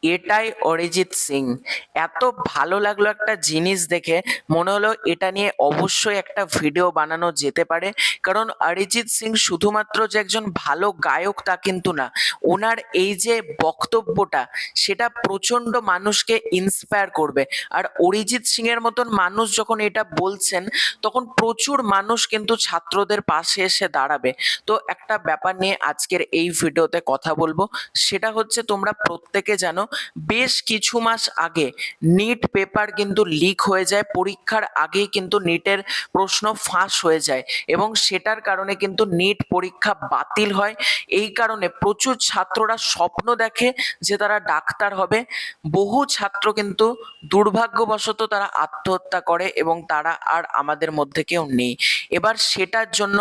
এটাই অরিজিৎ সিং। এত ভালো লাগলো একটা জিনিস দেখে, মনে হলো এটা নিয়ে অবশ্যই একটা ভিডিও বানানো যেতে পারে। কারণ অরিজিৎ সিং শুধুমাত্র যে একজন ভালো গায়ক তা কিন্তু না, ওনার এই যে বক্তব্যটা সেটা প্রচন্ড মানুষকে ইন্সপায়ার করবে। আর অরিজিৎ সিং এর মতন মানুষ যখন এটা বলছেন, তখন প্রচুর মানুষ কিন্তু ছাত্রদের পাশে এসে দাঁড়াবে। তো একটা ব্যাপার নিয়ে আজকের এই ভিডিওতে কথা বলবো, সেটা হচ্ছে তোমরা প্রত্যেকে জানো বেশ কিছু মাস আগে নিট পেপার কিন্তু লিক হয়ে যায়, পরীক্ষার আগেই কিন্তু নিটের প্রশ্ন ফাঁস হয়ে যায় এবং সেটার কারণে কিন্তু নিট পরীক্ষা বাতিল হয়। এই কারণে প্রচুর ছাত্ররা স্বপ্ন দেখে যে তারা ডাক্তার হবে। বহু ছাত্র কিন্তু দুর্ভাগ্যবশত তারা আত্মহত্যা করে এবং তারা আর আমাদের মধ্যে কেউ নেই। এবার সেটার জন্য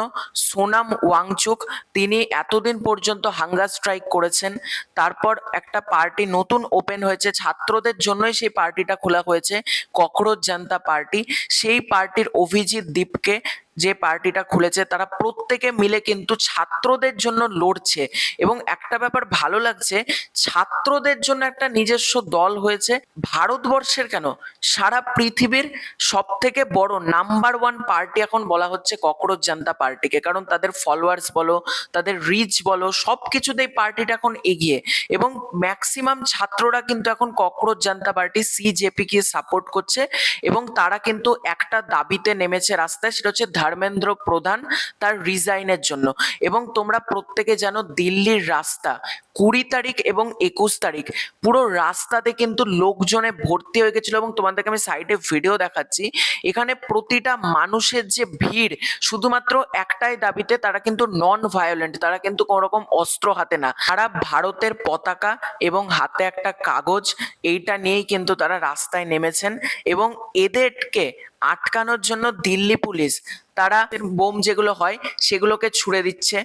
সোনাম ওয়াংচুক তিনি এতদিন পর্যন্ত হাঙ্গার স্ট্রাইক করেছেন। তারপর একটা পার্টি নতুন ওপেন হয়েছে ছাত্রদের জন্যই, সেই পার্টিটা খোলা হয়েছে ককরোচ জনতা পার্টি। সেই পার্টির অভিজিৎ দীপকে যে পার্টিটা খুলেছে, তারা প্রত্যেকে মিলে কিন্তু ছাত্রদের জন্য লড়ছে। এবং একটা ব্যাপার ভালো লাগছে, ছাত্রদের জন্য একটা নিজস্ব দল হয়েছে। ভারতবর্ষের কেন, সারা পৃথিবীর সব থেকে বড় নাম্বার ওয়ান পার্টি এখন বলা হচ্ছে ককরোচ জনতা পার্টিকে। কারণ তাদের ফলোয়ার্স বলো, তাদের রিচ বলো, সবকিছুতেই পার্টিটা এখন এগিয়ে। এবং ম্যাক্সিমাম ছাত্ররা কিন্তু এখন ককরোচ জনতা পার্টি সিজেপি কে সাপোর্ট করছে। এবং তারা কিন্তু একটা দাবিতে নেমেছে রাস্তায়, সেটা হচ্ছে ধর্মেন্দ্র প্রধান তার রিজাইনের জন্য। এবং তোমরা প্রত্যেকে জানো দিল্লির রাস্তা 20 তারিখ এবং 21 তারিখ পুরো রাস্তাতে কিন্তু লোকজনে ভর্তি হয়ে গেছিল। এবং তোমাদেরকে আমি সাইডে ভিডিও দেখাচ্ছি, এখানে প্রতিটা মানুষের যে ভিড় শুধুমাত্র একটাই দাবিতে, তারা কিন্তু নন ভায়োলেন্ট, তারা কিন্তু কোনো রকম অস্ত্র হাতে না, তারা ভারতের পতাকা এবং হাতে একটা কাগজ, এইটা নিয়েই কিন্তু তারা রাস্তায় নেমেছেন। এবং এদেরকে আটকানোর জন্য দিল্লি পুলিশ তারা বোম যেগুলো হয় সেগুলোকে ছুড়ে দিচ্ছে,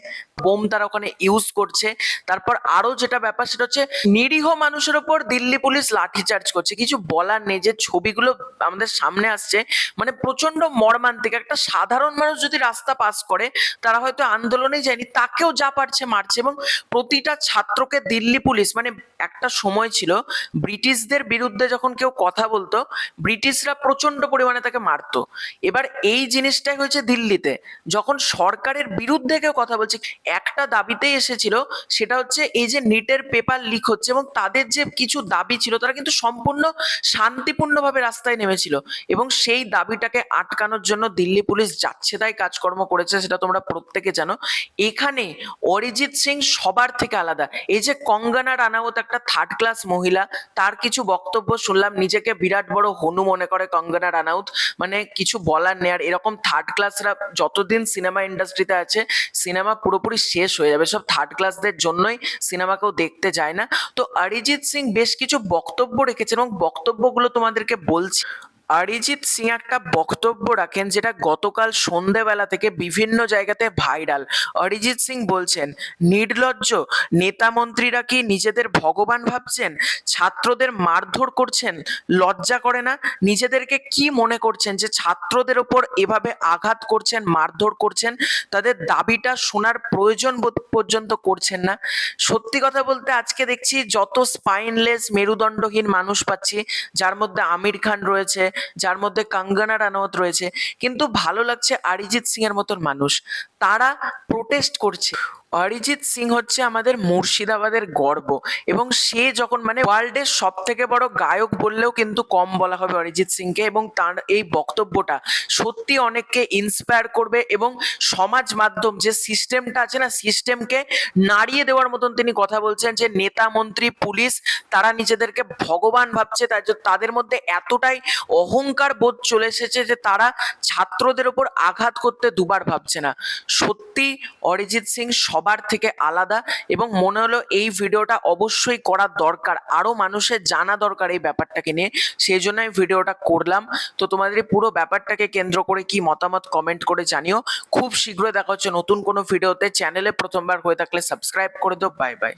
বোম তারা ওখানে ইউজ করছে। তারপর আরো যেটা ব্যাপার সেটা হচ্ছে নিরীহ মানুষের উপর দিল্লি পুলিশ লাঠিচার্জ করছে। কিছু বলার নেই, যে ছবিগুলো আমাদের সামনে আসছে মানে প্রচন্ড মর্মান্তিক। একটা সাধারণ মানুষ যদি রাস্তা পাস করে, তারা হয়তো আন্দোলনে যায়নি, তাকেও যা পারছে মারছে। এবং প্রতিটা ছাত্রকে দিল্লি পুলিশ, মানে একটা সময় ছিল ব্রিটিশদের বিরুদ্ধে যখন কেউ কথা বলতো, ব্রিটিশরা প্রচন্ড পরিমাণে তাকে মারতো। এবার এই জিনিসটাই হয়েছে দিল্লিতে, যখন সরকারের বিরুদ্ধে কেউ কথা বলছে, একটা দাবিতেই এসেছিল, সেটা হচ্ছে এই যে নিটের পেপার লিক হচ্ছে এবং তাদের যে কিছু দাবি ছিল, তারা কিন্তু সম্পূর্ণ শান্তিপূর্ণভাবে রাস্তায় নেমেছিল। এবং সেই দাবিটাকে আটকানোর জন্য দিল্লি পুলিশ যাচ্ছে তাই কাজকর্ম করেছে, সেটা তোমরা প্রত্যেকে জানো। এখানে অরিজিৎ সিং সবার থেকে আলাদা। এই যে কঙ্গনা রানাউত একটা থার্ড ক্লাস মহিলা, তার কিছু বক্তব্য শুনলাম, নিজেকে বিরাট বড় হনু মনে করে কঙ্গনা রানাউত, মানে কিছু বলার নেই। আর এরকম থার্ড ক্লাসরা যতদিন সিনেমা ইন্ডাস্ট্রিতে আছে, সিনেমা পুরোপুরি শেষ হয়ে যাবে। সব থার্ড ক্লাসদের জন্যই সিনেমা কেউ দেখতে যায় না। তো অরিজিৎ সিং বেশ কিছু বক্তব্য রেখেছেন এবং বক্তব্যগুলো তোমাদেরকে বলছি। অরিজিৎ সিং একটা বক্তব্য রাখেন যেটা গতকাল সন্ধেবেলা থেকে বিভিন্ন জায়গাতে ভাইরাল। অরিজিৎ সিং বলছেন, নির্লজ্জ নেতা মন্ত্রীরা কি নিজেদের ভগবান ভাবছেন? ছাত্রদের মারধর করছেন, লজ্জা করে না? নিজেদেরকে কি মনে করছেন যে ছাত্রদের ওপর এভাবে আঘাত করছেন, মারধর করছেন? তাদের দাবিটা শোনার প্রয়োজন বোধ পর্যন্ত করছেন না। সত্যি কথা বলতে আজকে দেখছি যত স্পাইনলেস মেরুদণ্ডহীন মানুষ পাচ্ছি, যার মধ্যে আমির খান রয়েছে, যার মধ্যে কঙ্গনা রানাউত রয়েছে, কিন্তু ভালো লাগছে অরিজিৎ সিং এর মতন মানুষ, তারা প্রোটেস্ট করছে। অরিজিৎ সিং হচ্ছে আমাদের মুর্শিদাবাদের গর্ব। এবং সে যখন মানে ওয়ার্ল্ডের সব থেকে বড় গায়ক বললেও কিন্তু কম বলা হবে অরিজিৎ সিংকে। এবং তার এই বক্তব্যটা সত্যি অনেককে ইন্সপায়ার করবে। এবং সমাজ মাধ্যম যে সিস্টেমটা আছে না, সিস্টেমকে নাড়িয়ে দেওয়ার মতন তিনি কথা বলছেন, যে নেতা মন্ত্রী পুলিশ তারা নিজেদেরকে ভগবান ভাবছে, তাদের মধ্যে এতটাই অহংকার বোধ চলে এসেছে যে তারা ছাত্রদের উপর আঘাত করতে দুবার ভাবছে না। সত্যি অরিজিৎ সিং সবার থেকে আলাদা। এবং মনে হলো এই ভিডিওটা অবশ্যই করার দরকার, আরো মানুষের জানা দরকার এই ব্যাপারটাকে নিয়ে, সেই জন্য আমি ভিডিওটা করলাম। তো তোমাদের এই পুরো ব্যাপারটাকে কেন্দ্র করে কি মতামত কমেন্ট করে জানিও। খুব শীঘ্রই দেখা হচ্ছে নতুন কোনো ভিডিওতে। চ্যানেলে প্রথমবার হয়ে থাকলে সাবস্ক্রাইব করে দাও। Bye bye.